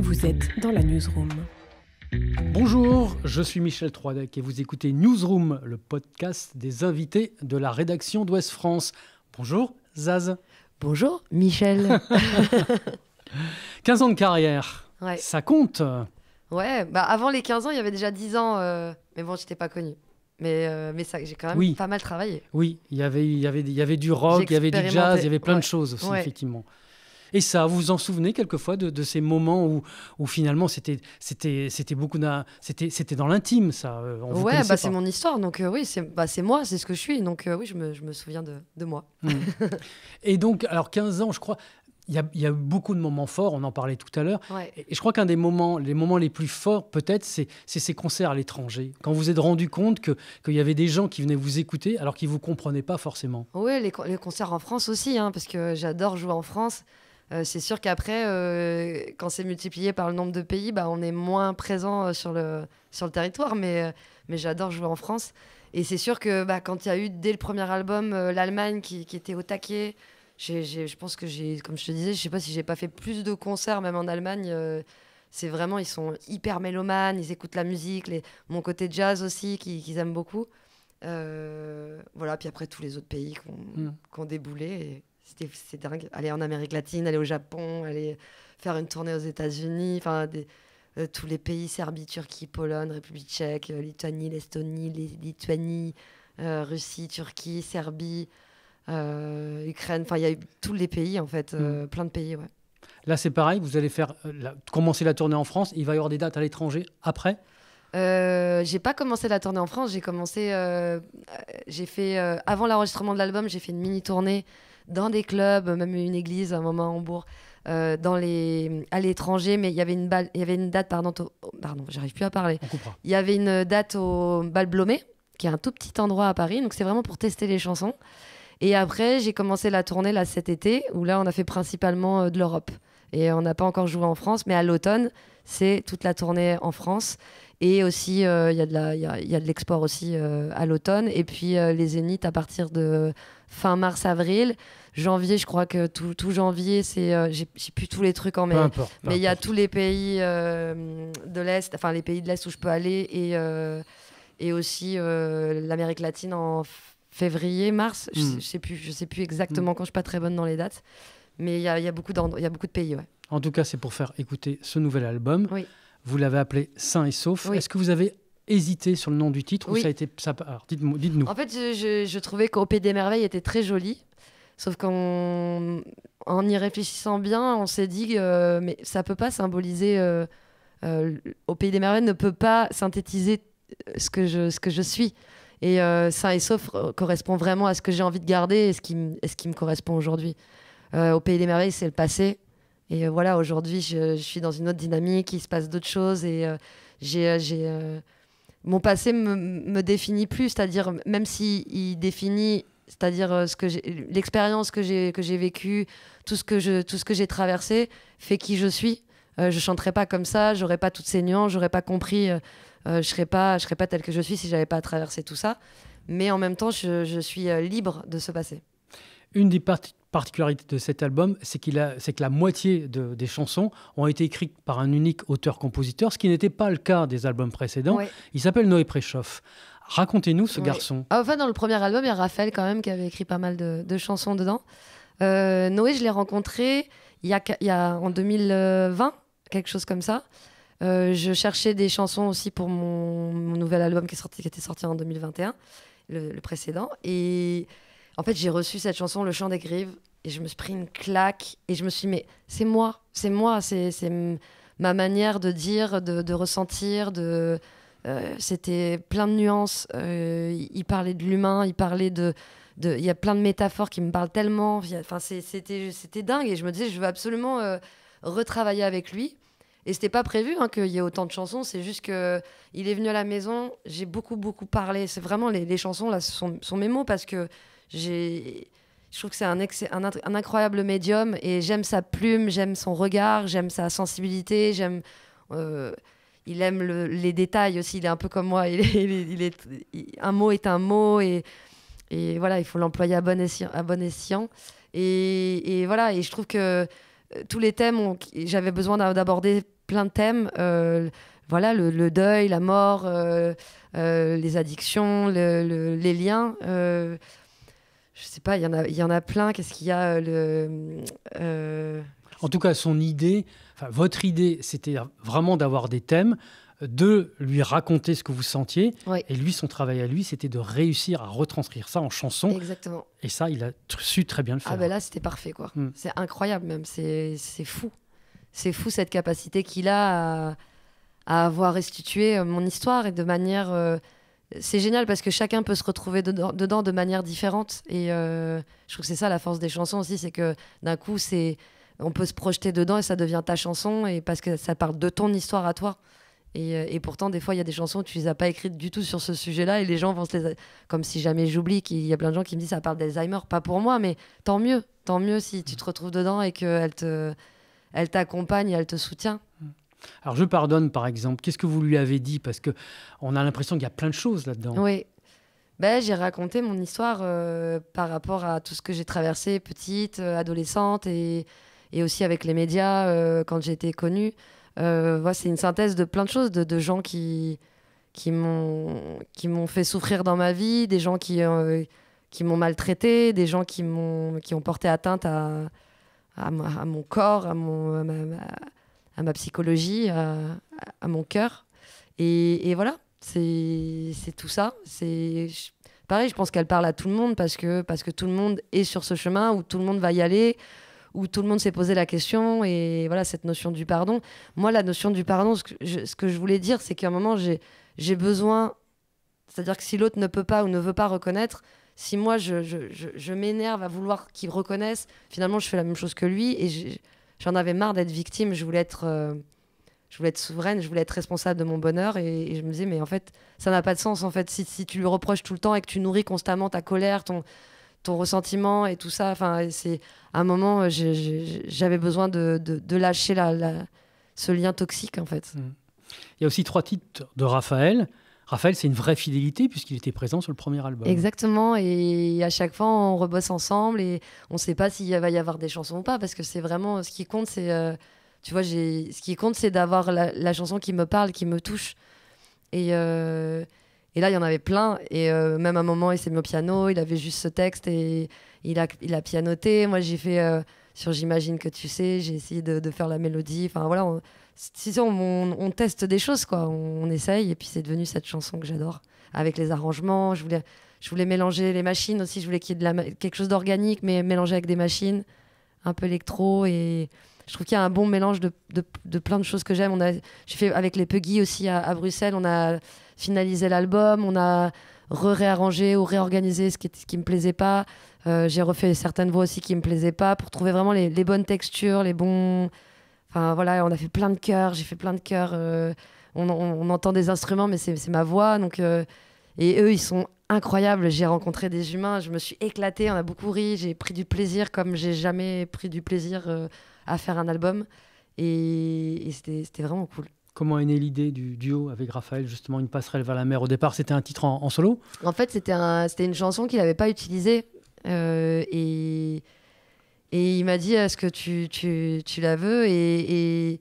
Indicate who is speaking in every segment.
Speaker 1: Vous êtes dans la newsroom.
Speaker 2: Bonjour, je suis Michel Troidec et vous écoutez Newsroom, le podcast des invités de la rédaction d'Ouest France. Bonjour Zaz.
Speaker 3: Bonjour Michel.
Speaker 2: 15 ans de carrière,
Speaker 3: Ouais.
Speaker 2: Ça compte.
Speaker 3: Ouais, bah avant les 15 ans, il y avait déjà 10 ans, mais bon, j'étais pas connue. Mais ça, j'ai quand même pas mal travaillé.
Speaker 2: Oui, il y avait du rock, il y avait du jazz, il y avait plein de choses aussi, effectivement. Et ça, vous vous en souvenez quelquefois de ces moments où finalement c'était beaucoup c'était dans l'intime, ça.
Speaker 3: Ouais, bah c'est mon histoire, donc oui, c'est moi, c'est ce que je suis, donc oui, je me souviens de moi.
Speaker 2: Et donc, alors 15 ans, je crois. Il y a eu beaucoup de moments forts, on en parlait tout à l'heure.
Speaker 3: Ouais.
Speaker 2: Et je crois qu'un des moments les plus forts, peut-être, c'est ces concerts à l'étranger. Quand vous vous êtes rendu compte qu'il y avait des gens qui venaient vous écouter alors qu'ils ne vous comprenaient pas forcément.
Speaker 3: Oui, les concerts en France aussi, parce que j'adore jouer en France. C'est sûr qu'après, quand c'est multiplié par le nombre de pays, bah, on est moins présent sur le territoire, mais j'adore jouer en France. Et c'est sûr que quand il y a eu, dès le premier album, l'Allemagne qui était au taquet, je pense que comme je te disais, je sais pas si j'ai pas fait plus de concerts, même en Allemagne. C'est vraiment, ils sont hyper mélomanes, ils écoutent la musique, mon côté jazz aussi, qu'ils aiment beaucoup. Voilà, puis après tous les autres pays qui ont déboulé. Et c'est dingue. Aller en Amérique latine, aller au Japon, aller faire une tournée aux États-Unis, tous les pays, Serbie, Turquie, Pologne, République tchèque, Lituanie, l'Estonie, Lituanie, Russie, Turquie, Serbie. Ukraine, il y a eu tous les pays en fait, plein de pays, ouais.
Speaker 2: Là c'est pareil, vous allez commencer la tournée en France, il va y avoir des dates à l'étranger après?
Speaker 3: J'ai pas commencé la tournée en France, j'ai fait avant l'enregistrement de l'album, j'ai fait une mini tournée dans des clubs, même une église à un moment à Hambourg, à l'étranger, mais il y avait une date, pardon, j'arrive plus à parler.
Speaker 2: On coupera.
Speaker 3: Il y avait une date au Bal Blomet, qui est un tout petit endroit à Paris, donc c'est vraiment pour tester les chansons. Et après, j'ai commencé la tournée là, cet été, où là, on a fait principalement de l'Europe. Et on n'a pas encore joué en France, mais à l'automne, c'est toute la tournée en France. Et aussi, il y a de l'export aussi à l'automne. Et puis, les Zéniths à partir de fin mars-avril. Janvier, je crois que tout janvier, c'est... j'ai plus tous les trucs en mai. Mais il y a tous les pays de l'Est, enfin les pays de l'Est où je peux aller. Et aussi l'Amérique latine en février, mars, je sais plus exactement quand, je suis pas très bonne dans les dates, mais il y a beaucoup de pays, ouais.
Speaker 2: En tout cas, c'est pour faire écouter ce nouvel album.
Speaker 3: Oui.
Speaker 2: Vous l'avez appelé Sain et Sauf.
Speaker 3: Oui.
Speaker 2: Est-ce que vous avez hésité sur le nom du titre?
Speaker 3: Oui.
Speaker 2: Ou ça a été ça? Alors, dites-nous.
Speaker 3: En fait, je trouvais qu'Au Pays des Merveilles était très joli, sauf qu'en y réfléchissant bien, on s'est dit mais ça peut pas symboliser Au Pays des Merveilles ne peut pas synthétiser ce que je suis. Et Sain et Sauf correspond vraiment à ce que j'ai envie de garder et ce qui me correspond aujourd'hui. Au Pays des Merveilles, c'est le passé. Et voilà, aujourd'hui, je suis dans une autre dynamique, il se passe d'autres choses. Et mon passé me définit plus, c'est-à-dire, même s'il définit, c'est-à-dire l'expérience que j'ai vécue, tout ce que j'ai traversé, fait qui je suis. Je chanterais pas comme ça, j'aurais pas toutes ces nuances, j'aurais pas compris... je serais pas telle que je suis si j'avais pas traversé tout ça. Mais en même temps, je suis libre de ce passé.
Speaker 2: Une des particularités de cet album, c'est que la moitié des chansons ont été écrites par un unique auteur-compositeur, ce qui n'était pas le cas des albums précédents. Ouais. Il s'appelle Noé Préchoff. Racontez-nous ce garçon.
Speaker 3: Enfin, dans le premier album, il y a Raphaël quand même qui avait écrit pas mal de chansons dedans. Noé, je l'ai rencontré il y a en 2020, quelque chose comme ça. Je cherchais des chansons aussi pour mon nouvel album qui était sorti en 2021, le précédent. Et en fait, j'ai reçu cette chanson, Le Chant des Grives, et je me suis pris une claque. Et je me suis dit, mais c'est moi, c'est ma manière de dire, de ressentir. C'était plein de nuances. Il parlait de l'humain, il y a plein de métaphores qui me parlent tellement. C'était dingue. Et je me disais, je veux absolument retravailler avec lui. Et c'était pas prévu qu'il y ait autant de chansons, c'est juste qu'il est venu à la maison, j'ai beaucoup parlé. C'est vraiment les chansons, là, sont mes mots, parce que je trouve que c'est un incroyable médium, et j'aime sa plume, j'aime son regard, j'aime sa sensibilité, il aime les détails aussi, il est un peu comme moi, un mot est un mot, et voilà, il faut l'employer à bon escient. Et voilà, et je trouve que tous les thèmes, j'avais besoin d'aborder plein de thèmes. Voilà, le deuil, la mort, les addictions, les liens. Je sais pas, il y en a plein. Qu'est-ce qu'il y a
Speaker 2: En tout cas, votre idée, c'était vraiment d'avoir des thèmes, de lui raconter ce que vous sentiez.
Speaker 3: Ouais.
Speaker 2: Et lui, son travail à lui, c'était de réussir à retranscrire ça en chanson.
Speaker 3: Exactement.
Speaker 2: Et ça, il a su très bien le faire.
Speaker 3: Ah ben là, c'était parfait, quoi. C'est incroyable même. C'est fou. C'est fou cette capacité qu'il a à avoir restitué mon histoire et de manière... c'est génial parce que chacun peut se retrouver dedans de manière différente. Et je trouve que c'est ça la force des chansons aussi, c'est que d'un coup, on peut se projeter dedans et ça devient ta chanson et parce que ça parle de ton histoire à toi. Et pourtant, des fois, il y a des chansons, tu les as pas écrites du tout sur ce sujet-là et les gens vont comme si jamais j'oublie qu'il y a plein de gens qui me disent ça parle d'Alzheimer. Pas pour moi, mais tant mieux si tu te retrouves dedans et qu'elle t'accompagne et elle te soutient.
Speaker 2: Alors, Je pardonne, par exemple. Qu'est-ce que vous lui avez dit? Parce qu'on a l'impression qu'il y a plein de choses là-dedans.
Speaker 3: Oui. J'ai raconté mon histoire par rapport à tout ce que j'ai traversé petite, adolescente et aussi avec les médias quand j'ai été connue. C'est une synthèse de plein de choses, de gens qui m'ont fait souffrir dans ma vie, des gens qui m'ont maltraité, des gens qui ont porté atteinte à mon corps, à ma psychologie, à mon cœur. Et voilà, c'est tout ça. Pareil, je pense qu'elle parle à tout le monde parce que tout le monde est sur ce chemin où tout le monde va y aller, où tout le monde s'est posé la question. Et voilà, cette notion du pardon. Moi, la notion du pardon, ce que je voulais dire, c'est qu'à un moment, j'ai besoin... C'est-à-dire que si l'autre ne peut pas ou ne veut pas reconnaître, si moi, je m'énerve à vouloir qu'il reconnaisse, finalement, je fais la même chose que lui. Et j'en avais marre d'être victime. Je voulais être souveraine, je voulais être responsable de mon bonheur. Et je me disais, mais en fait, ça n'a pas de sens. En fait, si tu lui reproches tout le temps et que tu nourris constamment ta colère, ton ressentiment et tout ça, c'est à un moment, j'avais besoin de lâcher ce lien toxique, en fait.
Speaker 2: Il y a aussi 3 titres de Raphaël. Raphaël, c'est une vraie fidélité puisqu'il était présent sur le premier album.
Speaker 3: Exactement, et à chaque fois, on rebosse ensemble et on ne sait pas s'il va y avoir des chansons ou pas, parce que c'est vraiment ce qui compte, c'est... tu vois, ce qui compte, c'est d'avoir la chanson qui me parle, qui me touche. Et là, il y en avait plein. Et même à un moment, il s'est mis au piano, il avait juste ce texte et il a pianoté. Moi, j'ai fait sur J'imagine que tu sais, j'ai essayé de faire la mélodie. Enfin, voilà, on teste des choses, quoi. On essaye. Et puis, c'est devenu cette chanson que j'adore. Avec les arrangements, je voulais mélanger les machines aussi. Je voulais qu'il y ait quelque chose d'organique, mais mélangé avec des machines, un peu électro. Et je trouve qu'il y a un bon mélange de plein de choses que j'aime. J'ai fait avec les Puggy aussi à Bruxelles. On a finalisé l'album, on a réarrangé ou réorganisé ce qui me plaisait pas. J'ai refait certaines voix aussi qui me plaisaient pas pour trouver vraiment les bonnes textures, les bons... Enfin voilà, on a fait plein de chœurs, j'ai fait plein de chœurs. On entend des instruments, mais c'est ma voix. Donc, et eux, ils sont incroyables. J'ai rencontré des humains, je me suis éclatée, on a beaucoup ri, j'ai pris du plaisir comme j'ai jamais pris du plaisir à faire un album. Et c'était vraiment cool.
Speaker 2: Comment est née l'idée du duo avec Raphaël, justement, Une passerelle vers la mer? Au départ, c'était un titre en solo?
Speaker 3: En fait, c'était une chanson qu'il n'avait pas utilisée. Et il m'a dit, est-ce que tu la veux? Et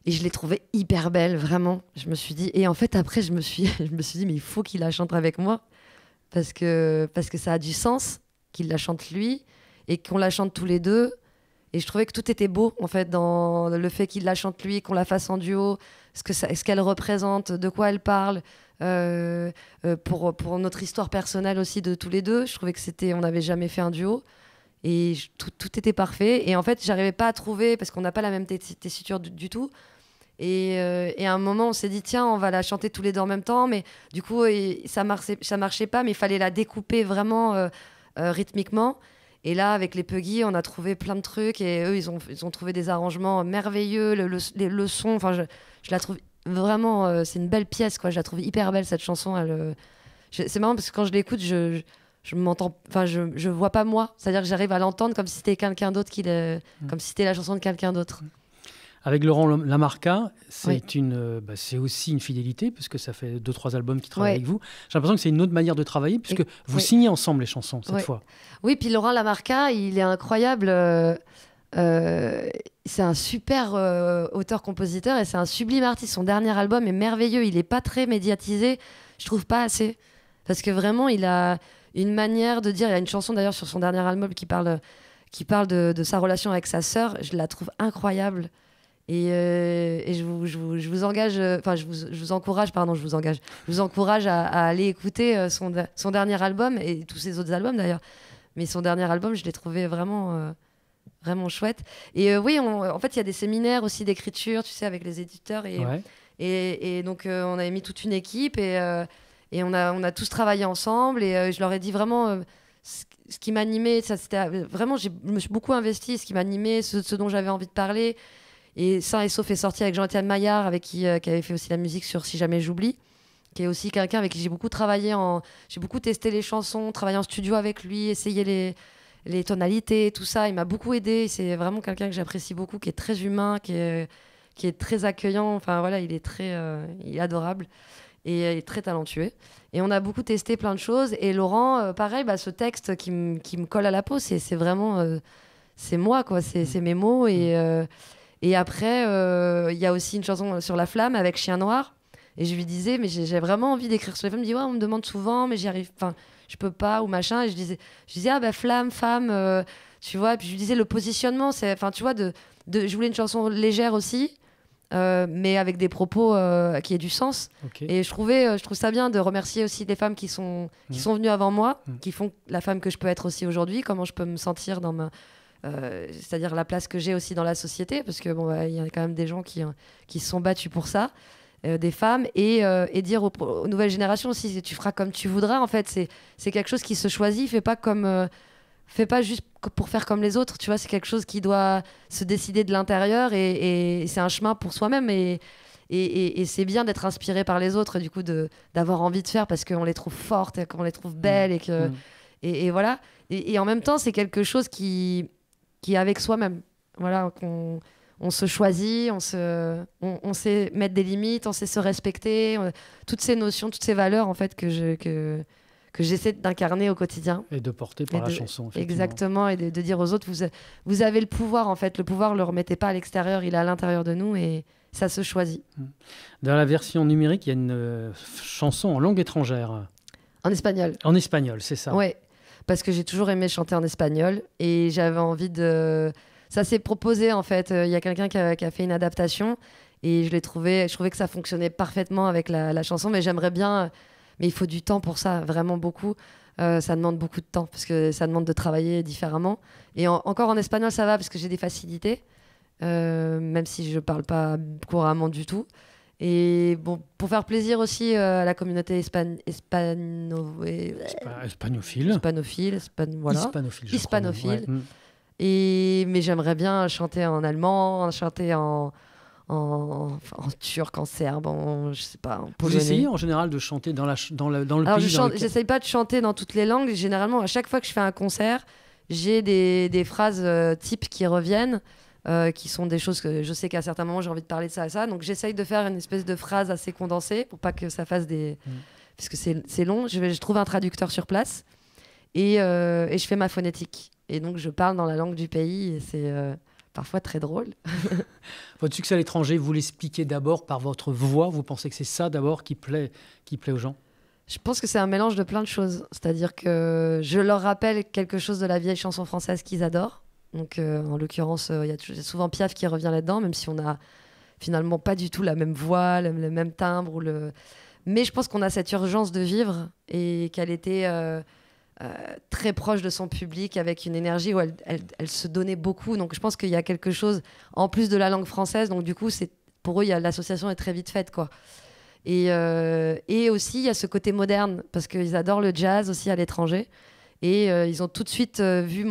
Speaker 3: je l'ai trouvée hyper belle, vraiment. Je me suis dit... Et en fait, après, je me suis dit, mais il faut qu'il la chante avec moi. Parce que ça a du sens qu'il la chante lui et qu'on la chante tous les deux. Et je trouvais que tout était beau, en fait, dans le fait qu'il la chante lui, qu'on la fasse en duo, ce qu'elle représente, de quoi elle parle, pour notre histoire personnelle aussi de tous les deux. Je trouvais que on n'avait jamais fait un duo. Et tout était parfait. Et en fait, j'arrivais pas à trouver, parce qu'on n'a pas la même tessiture du tout. Et à un moment, on s'est dit, tiens, on va la chanter tous les deux en même temps. Mais du coup, ça marchait pas, mais il fallait la découper vraiment rythmiquement. Et là, avec les Puggy, on a trouvé plein de trucs et eux, ils ont trouvé des arrangements merveilleux, le son. Enfin, je la trouve vraiment, c'est une belle pièce, quoi. Je la trouve hyper belle, cette chanson. C'est marrant parce que quand je l'écoute, je m'entends, enfin, je vois pas moi. C'est-à-dire que j'arrive à l'entendre comme si c'était quelqu'un d'autre comme si c'était la chanson de quelqu'un d'autre.
Speaker 2: Avec Laurent Lamarca, c'est
Speaker 3: Oui.
Speaker 2: C'est aussi une fidélité, puisque ça fait 2-3 albums qu'il travaille avec vous. J'ai l'impression que c'est une autre manière de travailler, puisque vous signez ensemble les chansons, cette fois.
Speaker 3: Oui, puis Laurent Lamarca, il est incroyable. C'est un super auteur-compositeur et c'est un sublime artiste. Son dernier album est merveilleux. Il n'est pas très médiatisé. Je trouve pas assez. Parce que vraiment, il a une manière de dire. Il y a une chanson d'ailleurs sur son dernier album qui parle de sa relation avec sa sœur. Je la trouve incroyable. Et je vous engage, enfin, je vous encourage, pardon, je vous encourage à aller écouter son dernier album et tous ses autres albums d'ailleurs. Mais son dernier album, je l'ai trouvé vraiment chouette. Et oui, en fait, il y a des séminaires aussi d'écriture, tu sais, avec les éditeurs. Et donc, on avait mis toute une équipe et on a tous travaillé ensemble. Et je leur ai dit vraiment ce qui m'animait. C'était vraiment, je me suis beaucoup investie. Ce qui m'animait, ce dont j'avais envie de parler. Et Sain et Sauf est sorti avec Jean-Étienne Maillard, avec qui avait fait aussi la musique sur Si jamais j'oublie, qui est aussi quelqu'un avec qui j'ai beaucoup travaillé. J'ai beaucoup testé les chansons, travaillé en studio avec lui, essayé les tonalités, tout ça. Il m'a beaucoup aidé. C'est vraiment quelqu'un que j'apprécie beaucoup, qui est très humain, qui est très accueillant. Enfin voilà, il est adorable et il est très talentueux. Et on a beaucoup testé plein de choses. Et Laurent, pareil, ce texte qui me colle à la peau, c'est vraiment... c'est moi, quoi. C'est mes mots. Et après, il y a aussi une chanson sur la flamme avec Chien Noir. Et je lui disais, mais j'ai vraiment envie d'écrire sur les femmes. Il me dit, ouais, on me demande souvent, mais j'y arrive. Enfin, je peux pas, ou machin. Et je disais flamme, femme, tu vois. Et puis je lui disais, le positionnement, enfin, tu vois, je voulais une chanson légère aussi, mais avec des propos qui aient du sens. Okay. Et je trouve ça bien de remercier aussi les femmes qui sont venues avant moi, qui font la femme que je peux être aussi aujourd'hui, comment je peux me sentir dans c'est-à-dire la place que j'ai aussi dans la société, parce que y a quand même des gens qui se sont battus pour ça, des femmes, et dire aux nouvelles générations aussi, tu feras comme tu voudras. En fait, c'est quelque chose qui se choisit. Fais pas juste pour faire comme les autres, tu vois. C'est quelque chose qui doit se décider de l'intérieur, et c'est un chemin pour soi-même, et c'est bien d'être inspiré par les autres, du coup d'avoir envie de faire parce qu'on les trouve fortes, qu'on les trouve belles, et voilà. Et en même temps, c'est quelque chose qui est avec soi-même. Voilà, on se choisit, on sait mettre des limites, on sait se respecter. Toutes ces notions, toutes ces valeurs, en fait, que j'essaie d'incarner au quotidien.
Speaker 2: Et de porter par la chanson, effectivement.
Speaker 3: Exactement, et de dire aux autres, vous avez le pouvoir, en fait. Le pouvoir, ne le remettez pas à l'extérieur, il est à l'intérieur de nous, et ça se choisit.
Speaker 2: Dans la version numérique, il y a une chanson en langue étrangère.
Speaker 3: En espagnol.
Speaker 2: En espagnol, c'est ça.
Speaker 3: Ouais. Parce que j'ai toujours aimé chanter en espagnol et j'avais envie de... Ça s'est proposé, en fait. Il y a quelqu'un qui a fait une adaptation et je trouvais que ça fonctionnait parfaitement avec la chanson, mais j'aimerais bien... Mais il faut du temps pour ça, vraiment beaucoup. Ça demande beaucoup de temps parce que ça demande de travailler différemment. Et encore en espagnol, ça va parce que j'ai des facilités, même si je ne parle pas couramment du tout. Et bon, pour faire plaisir aussi à la communauté
Speaker 2: hispanophile.
Speaker 3: Voilà. Hispanophile. Ouais. Mais j'aimerais bien chanter en allemand, chanter en turc, en serbe, je sais pas, en polonais.
Speaker 2: Vous essayez en général de chanter dans le
Speaker 3: Alors,
Speaker 2: pays
Speaker 3: j'essaye pas de chanter dans toutes les langues. Généralement, à chaque fois que je fais un concert, j'ai des phrases types qui reviennent. Qui sont des choses que je sais qu'à certains moments j'ai envie de parler de ça et ça, donc j'essaye de faire une espèce de phrase assez condensée pour pas que ça fasse parce que c'est long. Je trouve un traducteur sur place et je fais ma phonétique et donc je parle dans la langue du pays et c'est parfois très drôle.
Speaker 2: Votre succès à l'étranger, vous l'expliquez d'abord par votre voix. Vous pensez que c'est ça d'abord qui plaît aux gens?
Speaker 3: Je pense que c'est un mélange de plein de choses, c'est-à-dire que je leur rappelle quelque chose de la vieille chanson française qu'ils adorent. Donc, en l'occurrence, il y a souvent Piaf qui revient là-dedans, même si on n'a finalement pas du tout la même voix, le même timbre. Mais je pense qu'on a cette urgence de vivre et qu'elle était très proche de son public, avec une énergie où elle se donnait beaucoup. Donc, je pense qu'il y a quelque chose, en plus de la langue française. Donc, du coup, pour eux, l'association est très vite faite, quoi. Et aussi, il y a ce côté moderne, parce qu'ils adorent le jazz aussi à l'étranger. Et ils ont tout de suite vu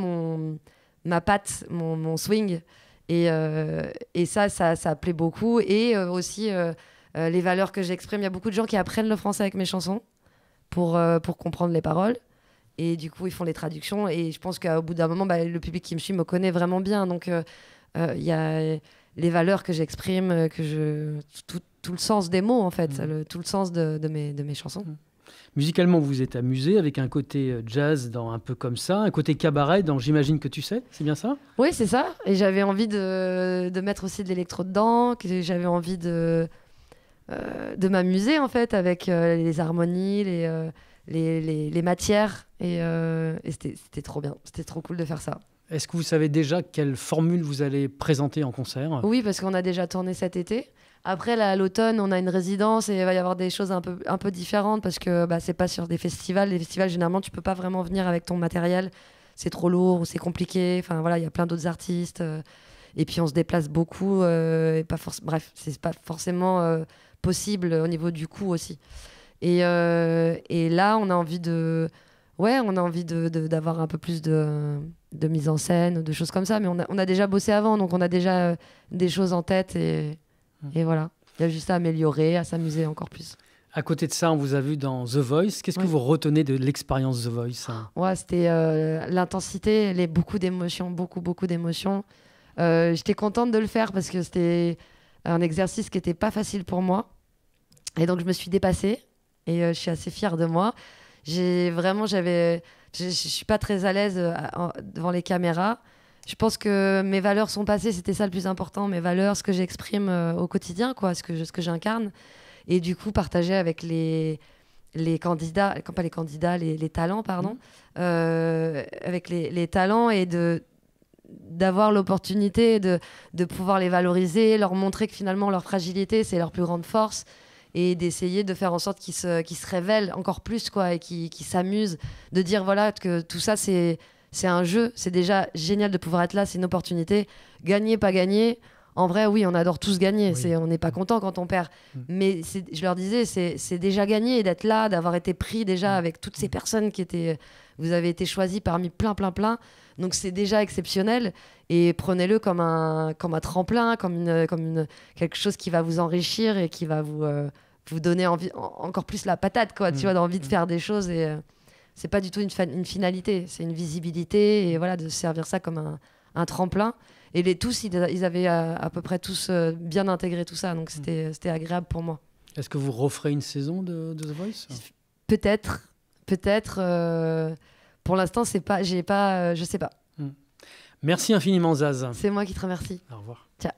Speaker 3: ma patte, mon swing, et ça plaît beaucoup. Et aussi les valeurs que j'exprime. Il y a beaucoup de gens qui apprennent le français avec mes chansons pour comprendre les paroles, et du coup ils font les traductions, et je pense qu'au bout d'un moment le public qui me suit me connaît vraiment bien, donc il y a les valeurs que j'exprime, tout le sens des mots, en fait, tout le sens de mes chansons.
Speaker 2: Musicalement, vous vous êtes amusé avec un côté jazz dans Un peu comme ça, un côté cabaret dans J'imagine que tu sais, c'est bien ça?
Speaker 3: Oui, c'est ça. Et j'avais envie de mettre aussi de l'électro dedans, que j'avais envie de m'amuser en fait avec les harmonies, les matières. Et c'était trop bien, c'était trop cool de faire ça.
Speaker 2: Est-ce que vous savez déjà quelle formule vous allez présenter en concert?
Speaker 3: Oui, parce qu'on a déjà tourné cet été. Après, là, à l'automne, on a une résidence et il va y avoir des choses un peu différentes parce que c'est pas sur des festivals. Les festivals, généralement, tu peux pas vraiment venir avec ton matériel. C'est trop lourd ou c'est compliqué. Enfin, voilà, il y a plein d'autres artistes. Et puis, on se déplace beaucoup. Bref, c'est pas forcément possible au niveau du coût aussi. Et là, on a envie d'avoir un peu plus de mise en scène, de choses comme ça. Mais on a déjà bossé avant, donc on a déjà des choses en tête et voilà. Il y a juste à améliorer, à s'amuser encore plus.
Speaker 2: À côté de ça, on vous a vu dans The Voice. Qu'est-ce que vous retenez de l'expérience The Voice?
Speaker 3: Ouais, c'était l'intensité, beaucoup d'émotions, beaucoup d'émotions. J'étais contente de le faire parce que c'était un exercice qui n'était pas facile pour moi. Et donc, je me suis dépassée et je suis assez fière de moi. Je suis pas très à l'aise devant les caméras. Je pense que mes valeurs sont passées, c'était ça le plus important, mes valeurs, ce que j'exprime au quotidien, quoi, ce que j'incarne. Et du coup, partager avec les candidats, pas les candidats, les talents, pardon, avec les talents et d'avoir l'opportunité de pouvoir les valoriser, leur montrer que finalement leur fragilité, c'est leur plus grande force. Et d'essayer de faire en sorte qu'ils se révèlent encore plus, quoi, et qu'ils s'amusent, de dire voilà, que tout ça, c'est un jeu. C'est déjà génial de pouvoir être là, c'est une opportunité. Gagner, pas gagner, en vrai, oui, on adore tous gagner. Oui. On n'est pas content quand on perd. Mais je leur disais, c'est déjà gagné d'être là, d'avoir été pris déjà avec toutes ces personnes vous avez été choisis parmi plein. Donc c'est déjà exceptionnel. Et prenez-le comme un tremplin, comme quelque chose qui va vous enrichir et qui va vous donner envie, encore plus la patate, quoi, tu vois, d'envie de faire des choses. Et c'est pas du tout une finalité, c'est une visibilité. Et voilà, de servir ça comme un tremplin. Et ils avaient à peu près tous bien intégré tout ça. Donc c'était agréable pour moi.
Speaker 2: Est-ce que vous referez une saison de The Voice?
Speaker 3: Peut-être. Pour l'instant, je sais pas.
Speaker 2: Merci infiniment, Zaz.
Speaker 3: C'est moi qui te remercie.
Speaker 2: Au revoir.
Speaker 3: Ciao.